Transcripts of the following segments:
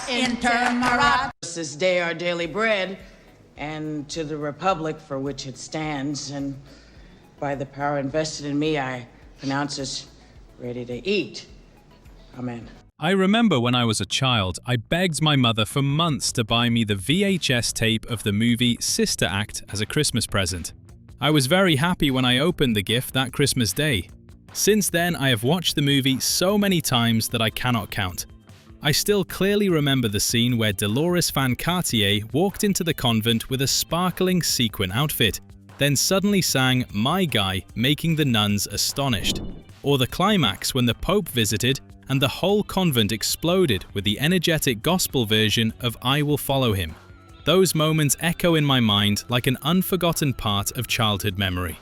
intermarat. This day our daily bread, and to the republic for which it stands, and by the power invested in me, I pronounce us ready to eat. Amen. I remember when I was a child, I begged my mother for months to buy me the VHS tape of the movie Sister Act as a Christmas present. I was very happy when I opened the gift that Christmas day. Since then, I have watched the movie so many times that I cannot count. I still clearly remember the scene where Dolores Van Cartier walked into the convent with a sparkling sequin outfit, then suddenly sang My Guy, making the nuns astonished. Or the climax when the Pope visited and the whole convent exploded with the energetic gospel version of I Will Follow Him. Those moments echo in my mind like an unforgotten part of childhood memory.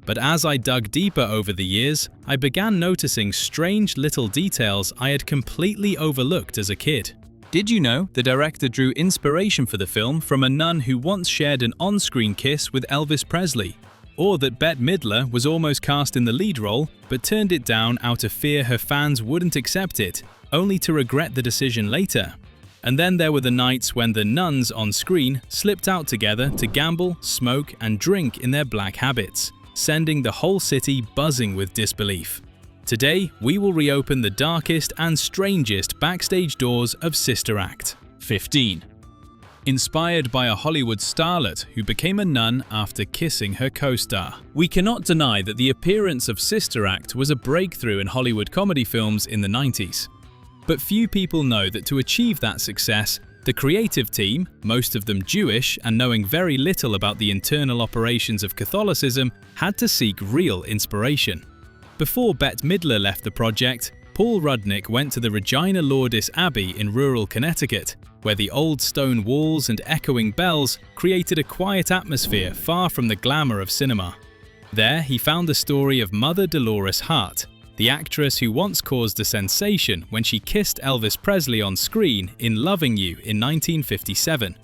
But as I dug deeper over the years, I began noticing strange little details I had completely overlooked as a kid. Did you know the director drew inspiration for the film from a nun who once shared an on-screen kiss with Elvis Presley? Or that Bette Midler was almost cast in the lead role, but turned it down out of fear her fans wouldn't accept it, only to regret the decision later? And then there were the nights when the nuns on screen slipped out together to gamble, smoke, and drink in their black habits, sending the whole city buzzing with disbelief. Today, we will reopen the darkest and strangest backstage doors of Sister Act. 15. Inspired by a Hollywood starlet who became a nun after kissing her co-star. We cannot deny that the appearance of Sister Act was a breakthrough in Hollywood comedy films in the 90s. But few people know that to achieve that success, the creative team, most of them Jewish and knowing very little about the internal operations of Catholicism, had to seek real inspiration. Before Bette Midler left the project, Paul Rudnick went to the Regina Lourdes Abbey in rural Connecticut, where the old stone walls and echoing bells created a quiet atmosphere far from the glamour of cinema. There, he found the story of Mother Dolores Hart, the actress who once caused a sensation when she kissed Elvis Presley on screen in Loving You in 1957.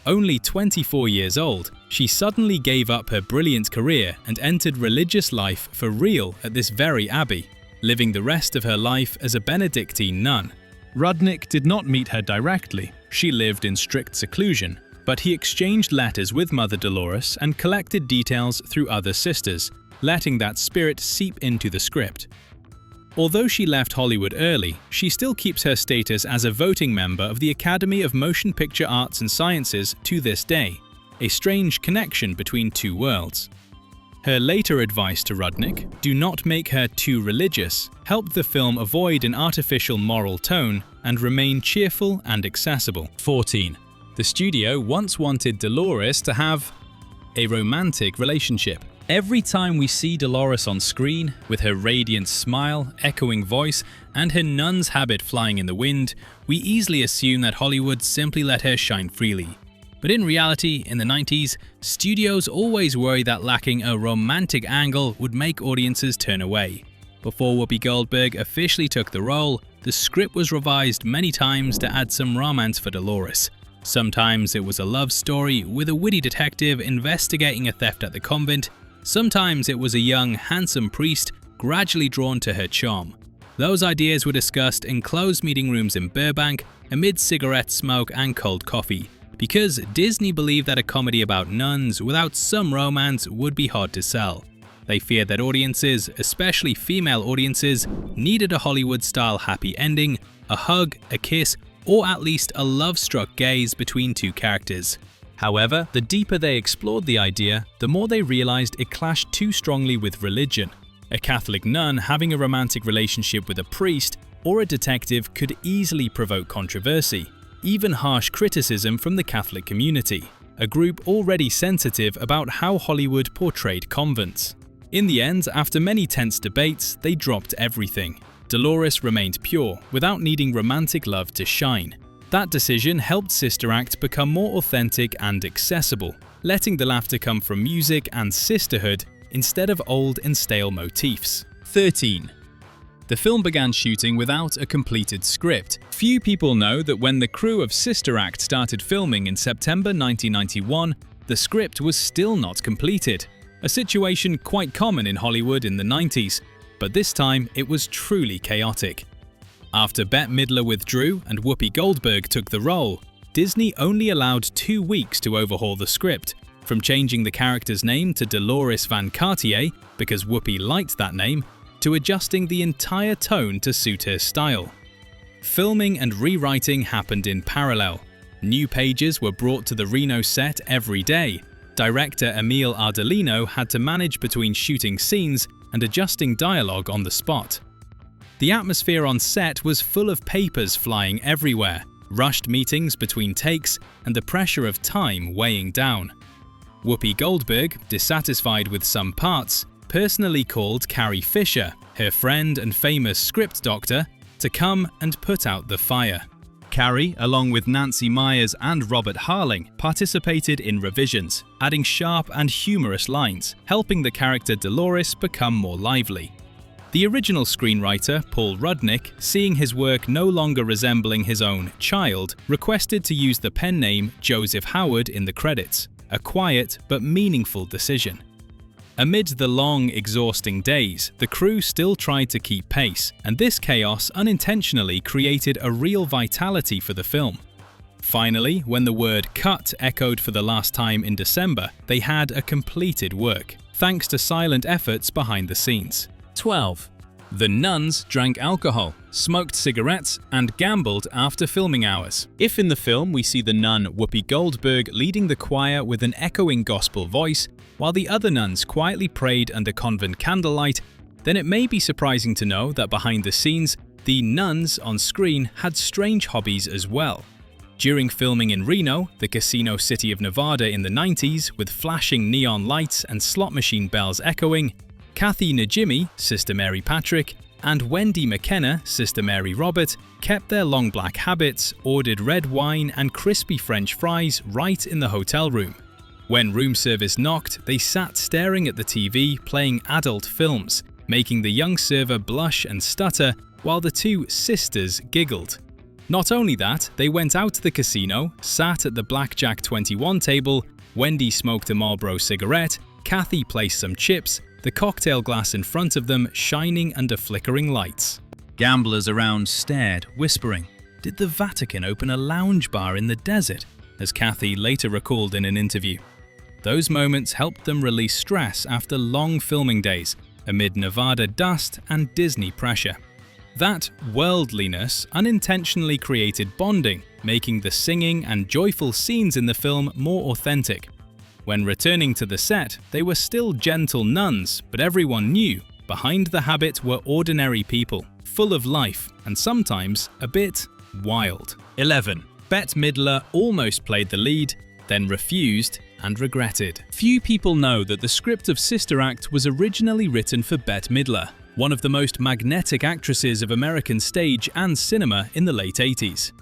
Only 24 years old, she suddenly gave up her brilliant career and entered religious life for real at this very abbey, living the rest of her life as a Benedictine nun. Rudnick did not meet her directly. She lived in strict seclusion, but he exchanged letters with Mother Dolores and collected details through other sisters, letting that spirit seep into the script. Although she left Hollywood early, she still keeps her status as a voting member of the Academy of Motion Picture Arts and Sciences to this day, a strange connection between two worlds. Her later advice to Rudnick, do not make her too religious, helped the film avoid an artificial moral tone and remain cheerful and accessible. 14. The studio once wanted Dolores to have a romantic relationship. Every time we see Dolores on screen, with her radiant smile, echoing voice, and her nun's habit flying in the wind, we easily assume that Hollywood simply let her shine freely. But in reality, in the 90s, studios always worried that lacking a romantic angle would make audiences turn away. Before Whoopi Goldberg officially took the role, the script was revised many times to add some romance for Dolores. Sometimes it was a love story with a witty detective investigating a theft at the convent. Sometimes it was a young, handsome priest gradually drawn to her charm. Those ideas were discussed in closed meeting rooms in Burbank amid cigarette smoke and cold coffee, because Disney believed that a comedy about nuns without some romance would be hard to sell. They feared that audiences, especially female audiences, needed a Hollywood-style happy ending, a hug, a kiss, or at least a love-struck gaze between two characters. However, the deeper they explored the idea, the more they realized it clashed too strongly with religion. A Catholic nun having a romantic relationship with a priest or a detective could easily provoke controversy, even harsh criticism from the Catholic community, a group already sensitive about how Hollywood portrayed convents. In the end, after many tense debates, they dropped everything. Dolores remained pure, without needing romantic love to shine. That decision helped Sister Act become more authentic and accessible, letting the laughter come from music and sisterhood instead of old and stale motifs. 13. The film began shooting without a completed script. Few people know that when the crew of Sister Act started filming in September 1991, the script was still not completed. A situation quite common in Hollywood in the 90s, but this time it was truly chaotic. After Bette Midler withdrew and Whoopi Goldberg took the role, Disney only allowed 2 weeks to overhaul the script, from changing the character's name to Dolores Van Cartier because Whoopi liked that name, to adjusting the entire tone to suit her style. Filming and rewriting happened in parallel. New pages were brought to the Reno set every day. Director Emile Ardolino had to manage between shooting scenes and adjusting dialogue on the spot. The atmosphere on set was full of papers flying everywhere, rushed meetings between takes, and the pressure of time weighing down. Whoopi Goldberg, dissatisfied with some parts, personally called Carrie Fisher, her friend and famous script doctor, to come and put out the fire. Carrie, along with Nancy Myers and Robert Harling, participated in revisions, adding sharp and humorous lines, helping the character Dolores become more lively. The original screenwriter, Paul Rudnick, seeing his work no longer resembling his own child, requested to use the pen name Joseph Howard in the credits, a quiet but meaningful decision. Amid the long, exhausting days, the crew still tried to keep pace, and this chaos unintentionally created a real vitality for the film. Finally, when the word "cut" echoed for the last time in December, they had a completed work, thanks to silent efforts behind the scenes. 12. The nuns drank alcohol, smoked cigarettes, and gambled after filming hours. If in the film we see the nun Whoopi Goldberg leading the choir with an echoing gospel voice, while the other nuns quietly prayed under convent candlelight, then it may be surprising to know that behind the scenes, the nuns on screen had strange hobbies as well. During filming in Reno, the casino city of Nevada in the 90s, with flashing neon lights and slot machine bells echoing, Kathy Najimy, Sister Mary Patrick, and Wendy McKenna, Sister Mary Robert, kept their long black habits, ordered red wine and crispy French fries right in the hotel room. When room service knocked, they sat staring at the TV playing adult films, making the young server blush and stutter while the two sisters giggled. Not only that, they went out to the casino, sat at the Blackjack 21 table, Wendy smoked a Marlboro cigarette, Kathy placed some chips, the cocktail glass in front of them shining under flickering lights. Gamblers around stared, whispering, "Did the Vatican open a lounge bar in the desert?" as Kathy later recalled in an interview. Those moments helped them release stress after long filming days, amid Nevada dust and Disney pressure. That worldliness unintentionally created bonding, making the singing and joyful scenes in the film more authentic. When returning to the set, they were still gentle nuns, but everyone knew behind the habit were ordinary people, full of life and sometimes a bit wild. 11. Bette Midler almost played the lead, then refused and regretted. Few people know that the script of Sister Act was originally written for Bette Midler, one of the most magnetic actresses of American stage and cinema in the late 80s.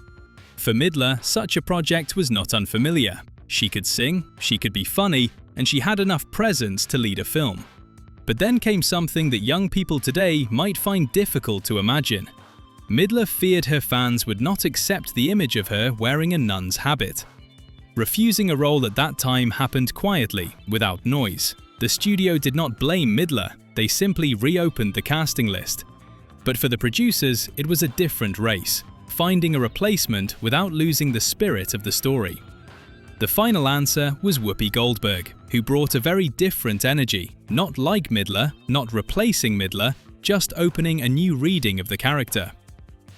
For Midler, such a project was not unfamiliar. She could sing, she could be funny, and she had enough presence to lead a film. But then came something that young people today might find difficult to imagine. Midler feared her fans would not accept the image of her wearing a nun's habit. Refusing a role at that time happened quietly, without noise. The studio did not blame Midler, they simply reopened the casting list. But for the producers, it was a different race, finding a replacement without losing the spirit of the story. The final answer was Whoopi Goldberg, who brought a very different energy, not like Midler, not replacing Midler, just opening a new reading of the character.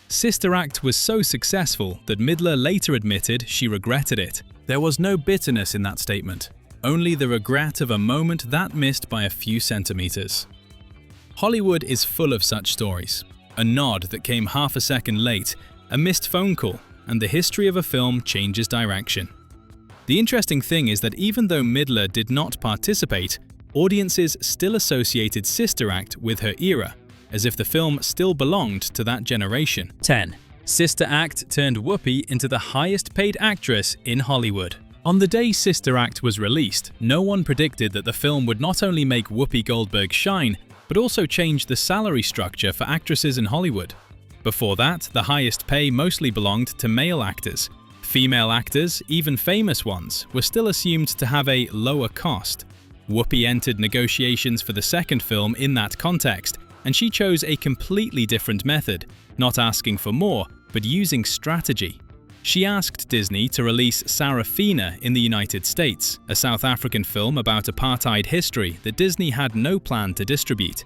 Sister Act was so successful that Midler later admitted she regretted it. There was no bitterness in that statement, only the regret of a moment that missed by a few centimeters. Hollywood is full of such stories. A nod that came half a second late, a missed phone call, and the history of a film changes direction. The interesting thing is that even though Midler did not participate, audiences still associated Sister Act with her era, as if the film still belonged to that generation. 10. Sister Act turned Whoopi into the highest paid actress in Hollywood. On the day Sister Act was released, no one predicted that the film would not only make Whoopi Goldberg shine, but also change the salary structure for actresses in Hollywood. Before that, the highest pay mostly belonged to male actors. Female actors, even famous ones, were still assumed to have a lower cost. Whoopi entered negotiations for the second film in that context, and she chose a completely different method, not asking for more, but using strategy. She asked Disney to release Sarafina in the United States, a South African film about apartheid history that Disney had no plan to distribute.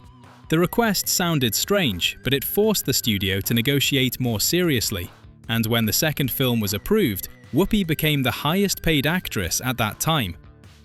The request sounded strange, but it forced the studio to negotiate more seriously, and when the second film was approved, Whoopi became the highest-paid actress at that time.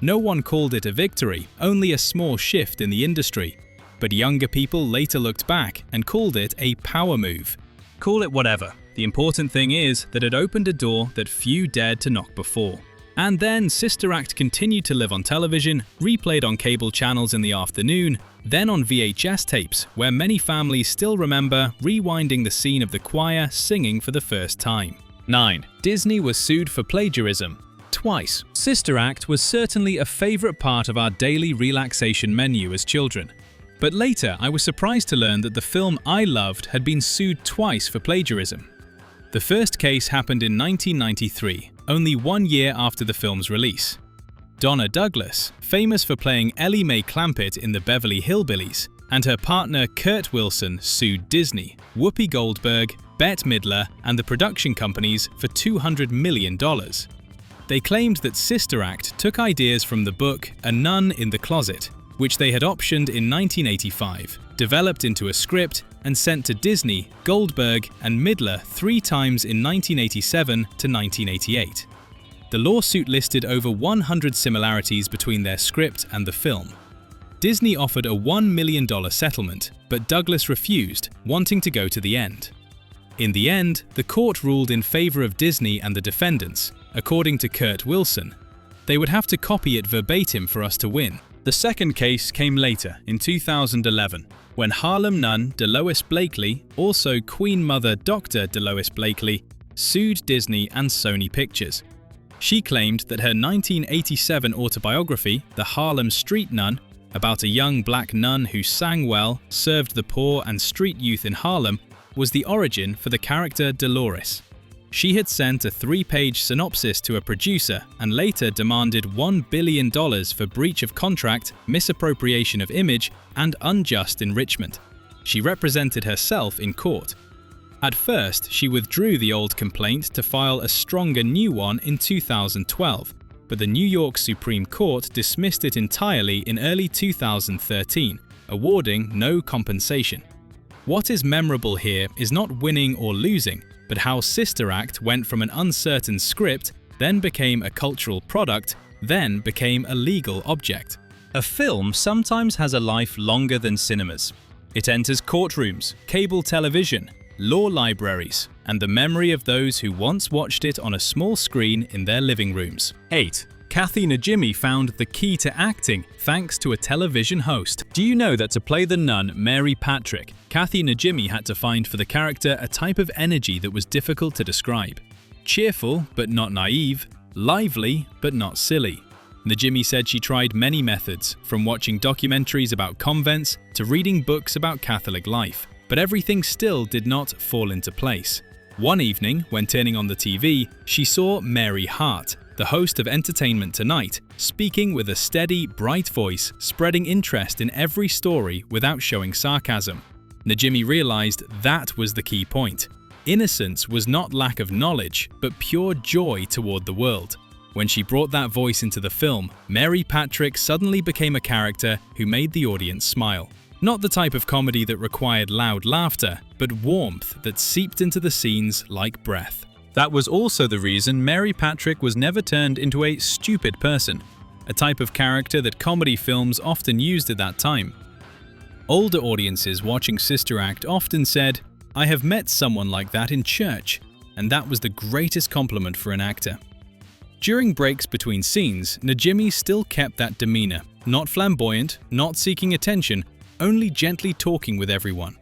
No one called it a victory, only a small shift in the industry, but younger people later looked back and called it a power move. Call it whatever. The important thing is that it opened a door that few dared to knock before. And then Sister Act continued to live on television, replayed on cable channels in the afternoon, then on VHS tapes, where many families still remember rewinding the scene of the choir singing for the first time. 9. Disney was sued for plagiarism. Twice. Sister Act was certainly a favorite part of our daily relaxation menu as children. But later, I was surprised to learn that the film I loved had been sued twice for plagiarism. The first case happened in 1993, only 1 year after the film's release. Donna Douglas, famous for playing Ellie Mae Clampett in the Beverly Hillbillies, and her partner Kurt Wilson sued Disney, Whoopi Goldberg, Bette Midler, and the production companies for $200 million. They claimed that Sister Act took ideas from the book A Nun in the Closet, which they had optioned in 1985, developed into a script, and sent to Disney, Goldberg, and Midler 3 times in 1987 to 1988. The lawsuit listed over 100 similarities between their script and the film. Disney offered a $1 million settlement, but Douglas refused, wanting to go to the end. In the end, the court ruled in favor of Disney and the defendants, according to Kurt Wilson. They would have to copy it verbatim for us to win. The second case came later, in 2011, when Harlem nun Delois Blakely, also Queen Mother Dr. Delois Blakely, sued Disney and Sony Pictures. She claimed that her 1987 autobiography, The Harlem Street Nun, about a young black nun who sang well, served the poor and street youth in Harlem, was the origin for the character Dolores. She had sent a 3-page synopsis to a producer and later demanded $1 billion for breach of contract, misappropriation of image, and unjust enrichment. She represented herself in court. At first, she withdrew the old complaint to file a stronger new one in 2012, but the New York Supreme Court dismissed it entirely in early 2013, awarding no compensation. What is memorable here is not winning or losing, but how Sister Act went from an uncertain script, then became a cultural product, then became a legal object. A film sometimes has a life longer than cinemas. It enters courtrooms, cable television, law libraries, and the memory of those who once watched it on a small screen in their living rooms. 8. Kathy Najimy found the key to acting thanks to a television host. Do you know that to play the nun Mary Patrick, Kathy Najimy had to find for the character a type of energy that was difficult to describe? Cheerful, but not naive. Lively, but not silly. Najimy said she tried many methods, from watching documentaries about convents to reading books about Catholic life, but everything still did not fall into place. One evening, when turning on the TV, she saw Mary Hart, the host of Entertainment Tonight, speaking with a steady, bright voice, spreading interest in every story without showing sarcasm. Najimy realized that was the key point. Innocence was not lack of knowledge, but pure joy toward the world. When she brought that voice into the film, Mary Patrick suddenly became a character who made the audience smile. Not the type of comedy that required loud laughter, but warmth that seeped into the scenes like breath. That was also the reason Mary Patrick was never turned into a stupid person, a type of character that comedy films often used at that time. Older audiences watching Sister Act often said, "I have met someone like that in church," and that was the greatest compliment for an actor. During breaks between scenes, Najimy still kept that demeanor, not flamboyant, not seeking attention, only gently talking with everyone.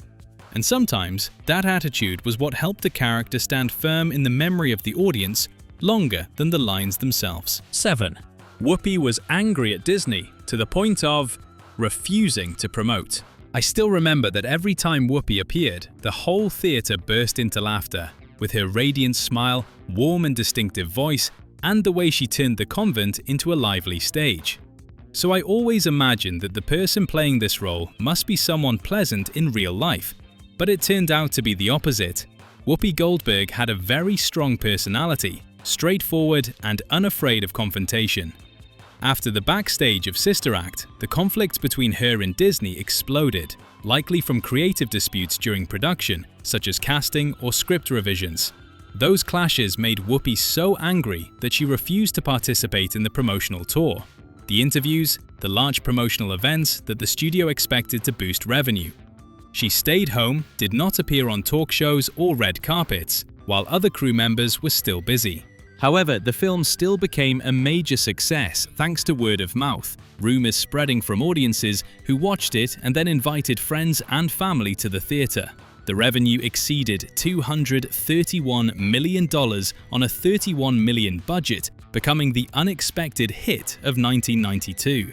And sometimes, that attitude was what helped the character stand firm in the memory of the audience longer than the lines themselves. 7. Whoopi was angry at Disney to the point of refusing to promote. I still remember that every time Whoopi appeared, the whole theater burst into laughter, with her radiant smile, warm and distinctive voice, and the way she turned the convent into a lively stage. so I always imagined that the person playing this role must be someone pleasant in real life. But it turned out to be the opposite. Whoopi Goldberg had a very strong personality, straightforward and unafraid of confrontation. After the backstage of Sister Act, the conflict between her and Disney exploded, likely from creative disputes during production, such as casting or script revisions. Those clashes made Whoopi so angry that she refused to participate in the promotional tour, the interviews, the large promotional events that the studio expected to boost revenue. She stayed home, did not appear on talk shows or red carpets, while other crew members were still busy. However, the film still became a major success thanks to word of mouth, rumors spreading from audiences who watched it and then invited friends and family to the theater. The revenue exceeded $231 million on a $31 million budget, becoming the unexpected hit of 1992.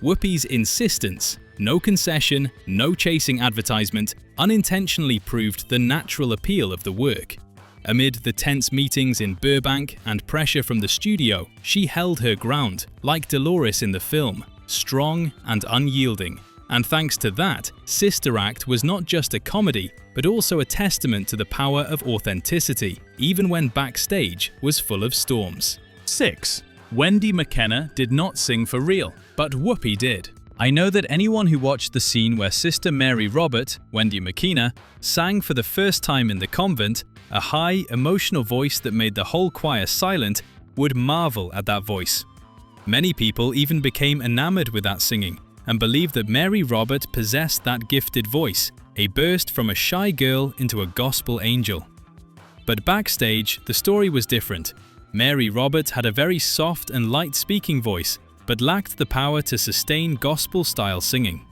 Whoopi's insistence, no concession, no chasing advertisement, unintentionally proved the natural appeal of the work. Amid the tense meetings in Burbank and pressure from the studio, she held her ground, like Dolores in the film, strong and unyielding. And thanks to that, Sister Act was not just a comedy, but also a testament to the power of authenticity, even when backstage was full of storms. 6. Wendy McKenna did not sing for real, but Whoopi did. I know that anyone who watched the scene where Sister Mary Robert, Wendy McKenna, sang for the first time in the convent, a high, emotional voice that made the whole choir silent, would marvel at that voice. Many people even became enamored with that singing and believed that Mary Robert possessed that gifted voice, a burst from a shy girl into a gospel angel. But backstage, the story was different. Mary Robert had a very soft and light-speaking voice, but lacked the power to sustain gospel-style singing.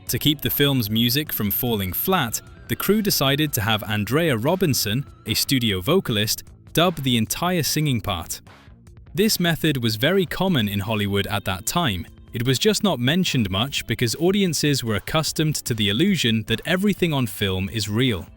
To keep the film's music from falling flat, the crew decided to have Andrea Robinson, a studio vocalist, dub the entire singing part. This method was very common in Hollywood at that time. It was just not mentioned much because audiences were accustomed to the illusion that everything on film is real.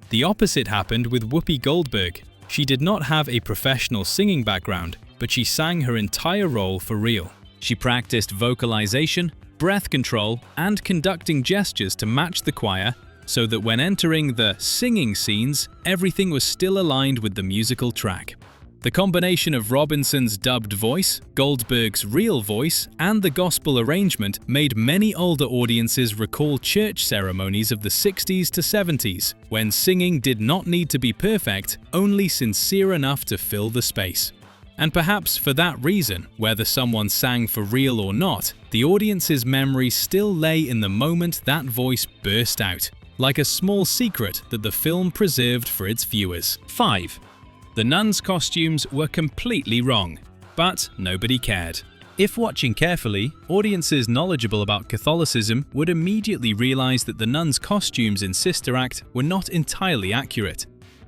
The opposite happened with Whoopi Goldberg. She did not have a professional singing background, but she sang her entire role for real. She practiced vocalization, breath control, and conducting gestures to match the choir so that when entering the singing scenes, everything was still aligned with the musical track. The combination of Robinson's dubbed voice, Goldberg's real voice, and the gospel arrangement made many older audiences recall church ceremonies of the 60s to 70s, when singing did not need to be perfect, only sincere enough to fill the space. And perhaps for that reason, whether someone sang for real or not, the audience's memory still lay in the moment that voice burst out, like a small secret that the film preserved for its viewers. 5. The nuns' costumes were completely wrong, but nobody cared. If watching carefully, audiences knowledgeable about Catholicism would immediately realize that the nuns' costumes in Sister Act were not entirely accurate.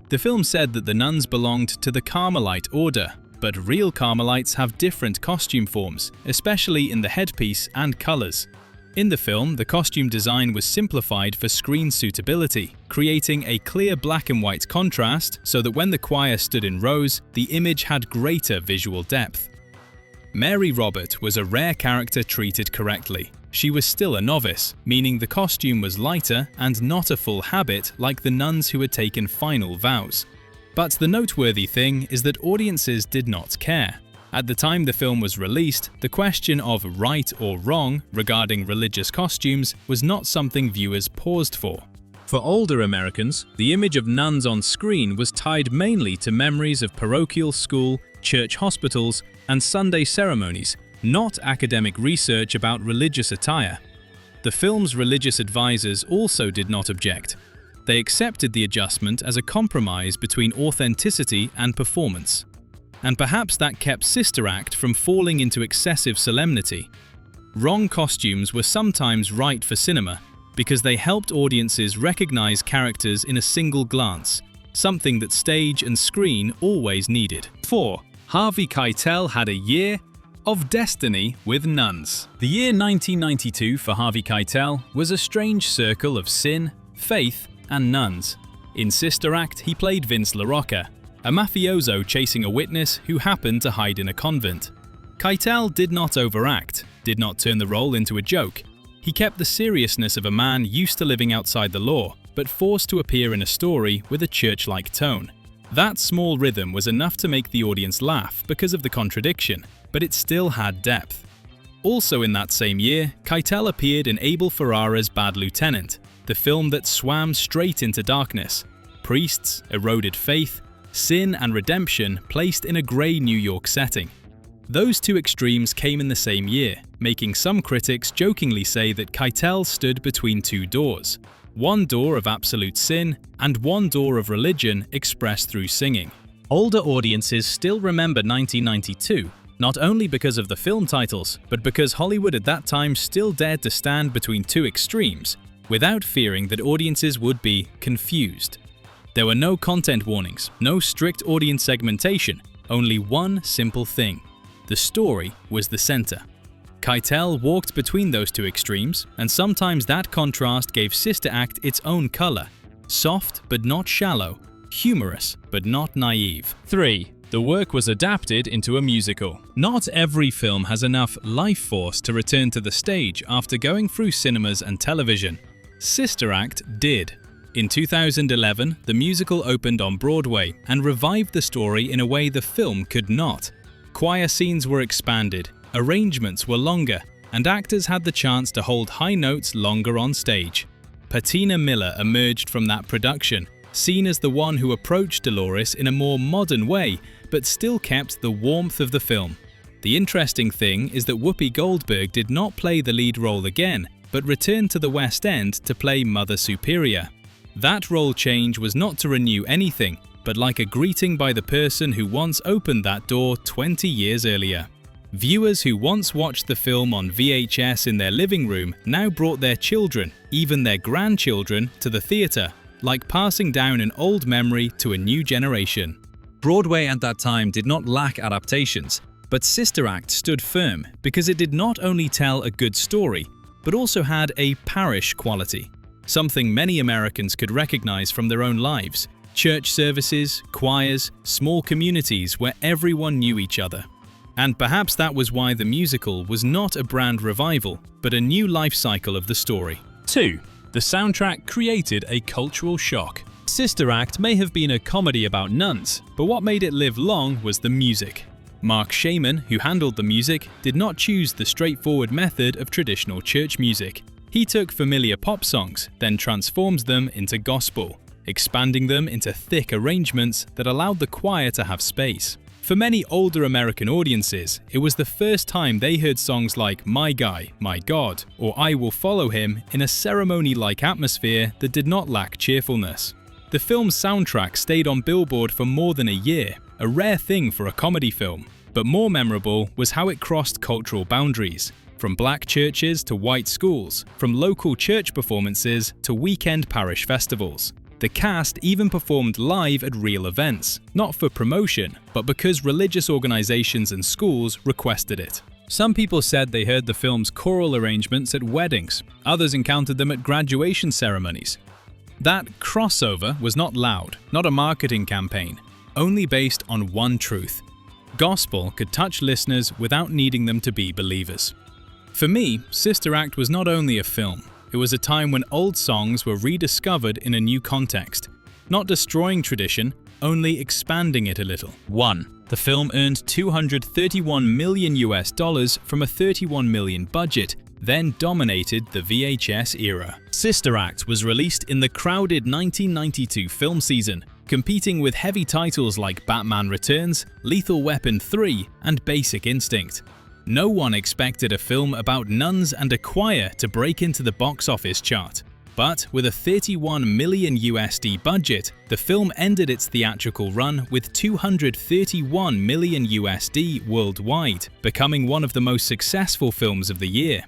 The film said that the nuns belonged to the Carmelite order, but real Carmelites have different costume forms, especially in the headpiece and colors. In the film, the costume design was simplified for screen suitability, creating a clear black and white contrast so that when the choir stood in rows, the image had greater visual depth. Mary Robert was a rare character treated correctly. She was still a novice, meaning the costume was lighter and not a full habit like the nuns who had taken final vows. But the noteworthy thing is that audiences did not care. At the time the film was released, the question of right or wrong regarding religious costumes was not something viewers paused for. For older Americans, the image of nuns on screen was tied mainly to memories of parochial school, church hospitals, and Sunday ceremonies, not academic research about religious attire. The film's religious advisors also did not object. They accepted the adjustment as a compromise between authenticity and performance. And perhaps that kept Sister Act from falling into excessive solemnity. Wrong costumes were sometimes right for cinema because they helped audiences recognize characters in a single glance, something that stage and screen always needed. 4. Harvey Keitel had a year of destiny with nuns. The year 1992 for Harvey Keitel was a strange circle of sin, faith, and nuns. In Sister Act, he played Vince LaRocca, a mafioso chasing a witness who happened to hide in a convent. Keitel did not overact, did not turn the role into a joke. He kept the seriousness of a man used to living outside the law, but forced to appear in a story with a church-like tone. That small rhythm was enough to make the audience laugh because of the contradiction, but it still had depth. Also in that same year, Keitel appeared in Abel Ferrara's Bad Lieutenant, the film that swam straight into darkness. Priests, eroded faith, sin and redemption placed in a grey New York setting. Those two extremes came in the same year, making some critics jokingly say that Keitel stood between two doors. One door of absolute sin and one door of religion expressed through singing. Older audiences still remember 1992, not only because of the film titles, but because Hollywood at that time still dared to stand between two extremes, without fearing that audiences would be confused. There were no content warnings, no strict audience segmentation, only one simple thing. The story was the center. Keitel walked between those two extremes, and sometimes that contrast gave Sister Act its own color. Soft but not shallow, humorous but not naive. 3. The work was adapted into a musical. Not every film has enough life force to return to the stage after going through cinemas and television. Sister Act did. In 2011, the musical opened on Broadway and revived the story in a way the film could not. Choir scenes were expanded, arrangements were longer, and actors had the chance to hold high notes longer on stage. Patina Miller emerged from that production, seen as the one who approached Dolores in a more modern way, but still kept the warmth of the film. The interesting thing is that Whoopi Goldberg did not play the lead role again, but returned to the West End to play Mother Superior. That role change was not to renew anything, but like a greeting by the person who once opened that door 20 years earlier. Viewers who once watched the film on VHS in their living room now brought their children, even their grandchildren, to the theatre, like passing down an old memory to a new generation. Broadway at that time did not lack adaptations, but Sister Act stood firm because it did not only tell a good story, but also had a parish quality, something many Americans could recognize from their own lives. Church services, choirs, small communities where everyone knew each other. And perhaps that was why the musical was not a brand revival, but a new life cycle of the story. 2. The soundtrack created a cultural shock. Sister Act may have been a comedy about nuns, but what made it live long was the music. Mark Shaman, who handled the music, did not choose the straightforward method of traditional church music. He took familiar pop songs, then transformed them into gospel, expanding them into thick arrangements that allowed the choir to have space. For many older American audiences, it was the first time they heard songs like My Guy, My God, or I Will Follow Him in a ceremony-like atmosphere that did not lack cheerfulness. The film's soundtrack stayed on Billboard for more than a year, a rare thing for a comedy film, but more memorable was how it crossed cultural boundaries. From black churches to white schools, from local church performances to weekend parish festivals. The cast even performed live at real events, not for promotion, but because religious organizations and schools requested it. Some people said they heard the film's choral arrangements at weddings, others encountered them at graduation ceremonies. That crossover was not loud, not a marketing campaign, only based on one truth. Gospel could touch listeners without needing them to be believers. For me, Sister Act was not only a film, it was a time when old songs were rediscovered in a new context, not destroying tradition, only expanding it a little. 1. The film earned $231 million from a $31 million budget, then dominated the VHS era. Sister Act was released in the crowded 1992 film season, competing with heavy titles like Batman Returns, Lethal Weapon 3, and Basic Instinct. No one expected a film about nuns and a choir to break into the box office chart. But with a $31 million budget, the film ended its theatrical run with $231 million worldwide, becoming one of the most successful films of the year.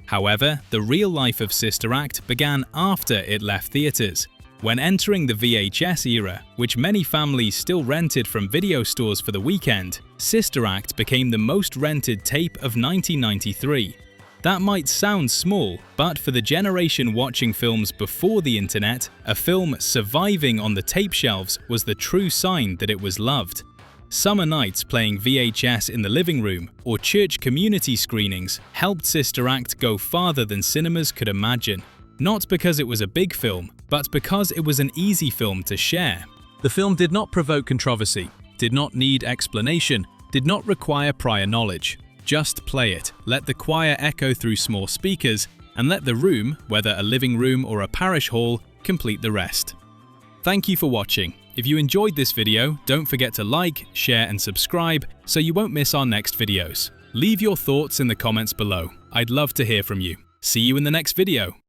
However, the real life of Sister Act began after it left theaters. When entering the VHS era, which many families still rented from video stores for the weekend, Sister Act became the most rented tape of 1993. That might sound small, but for the generation watching films before the internet, a film surviving on the tape shelves was the true sign that it was loved. Summer nights playing VHS in the living room or church community screenings helped Sister Act go farther than cinemas could imagine. Not because it was a big film, but because it was an easy film to share. The film did not provoke controversy, did not need explanation, did not require prior knowledge. Just play it, let the choir echo through small speakers, and let the room, whether a living room or a parish hall, complete the rest. Thank you for watching. If you enjoyed this video, don't forget to like, share and subscribe so you won't miss our next videos. Leave your thoughts in the comments below. I'd love to hear from you. See you in the next video.